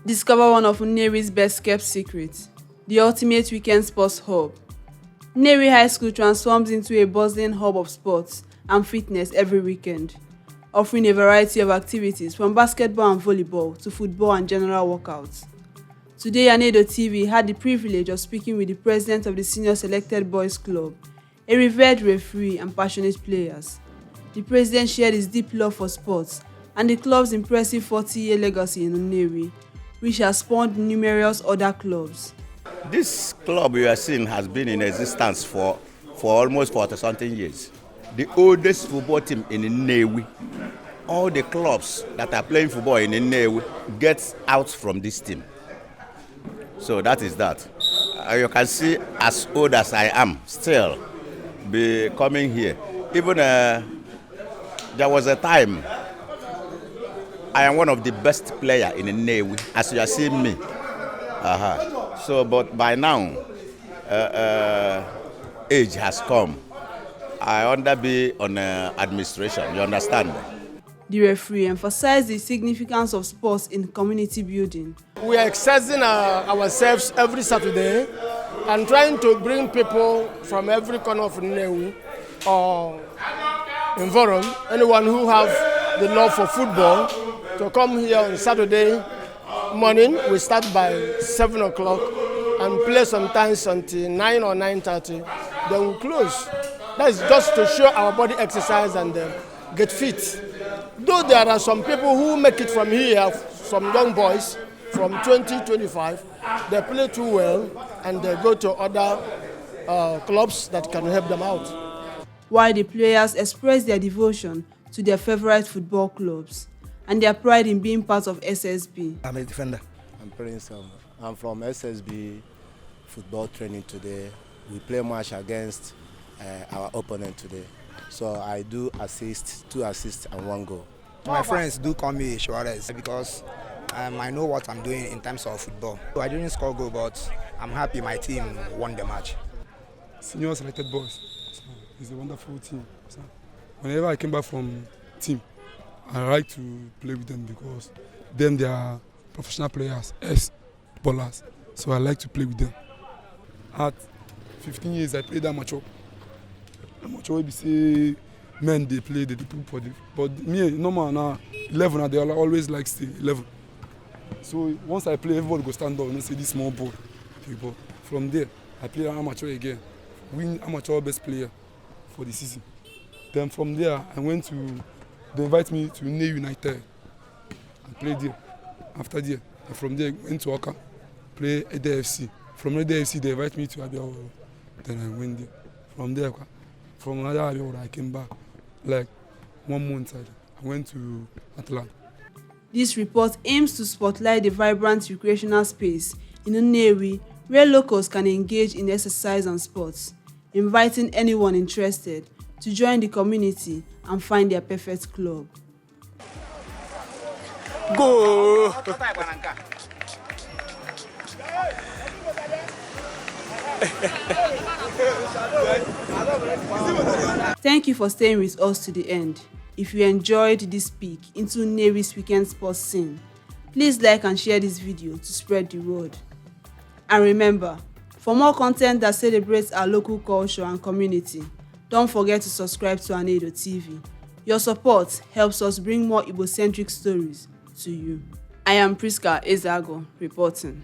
Discover one of Nnewi's best-kept secrets, the ultimate weekend sports hub. Nnewi High School transforms into a bustling hub of sports and fitness every weekend, offering a variety of activities from basketball and volleyball to football and general workouts. Today, Anedo TV had the privilege of speaking with the president of the Senior Selected Boys Club, a revered referee and passionate players. The president shared his deep love for sports and the club's impressive 40-year legacy in Nnewi, which has spawned numerous other clubs. This club you are seeing has been in existence for almost 40-something years. The oldest football team in Nnewi. All the clubs that are playing football in Nnewi get out from this team. So that is that. You can see, as old as I am, still be coming here. Even there was a time I am one of the best players in Nnewi, as you are seeing me. So, but by now, age has come. I under be on administration, you understand? The referee emphasized the significance of sports in community building. We are exercising ourselves every Saturday and trying to bring people from every corner of Nnewi or environment, anyone who have the love for football, to come here on Saturday morning. We start by 7 o'clock and play sometimes until 9 or 9:30. Then we close. That is just to show our body exercise and get fit. Though there are some people who make it from here, some young boys from 20-25, they play too well and they go to other clubs that can help them out. While the players express their devotion to their favorite football clubs and their pride in being part of SSB. I'm a defender. I'm Prince. I'm from SSB football training today. We play match against our opponent today. So I do assist, 2 assists and 1 goal. My friends do call me Suarez because I know what I'm doing in terms of football. So I didn't score goal, but I'm happy my team won the match. Senior Selected Boys. So it's a wonderful team. So whenever I came back from team, I like to play with them because they are professional players, ex-ballers. So I like to play with them. At 15 years, I played amateur. Amateur, we say men they play, they do for the. But me, normal now, 11, they always like stay 11. So once I play, everybody go stand up and say this small ball. But from there, I play amateur again, win amateur best player for the season. Then from there, I went to. They invite me to Nnewi United and play there. After there, and from there, I went to Oka, play at the FC. From the FC, they invite me to Abia. Then I went there. From there, from another Abia, I came back. Like 1 month, I went to Atlanta. This report aims to spotlight the vibrant recreational space in Nnewi where locals can engage in exercise and sports, inviting anyone interested to join the community and find their perfect club. Go! Thank you for staying with us to the end. If you enjoyed this peek into Nnewi's weekend sports scene, please like and share this video to spread the word. And remember, for more content that celebrates our local culture and community, don't forget to subscribe to Anedo TV. Your support helps us bring more Igbo-centric stories to you. I am Priska Ezago reporting.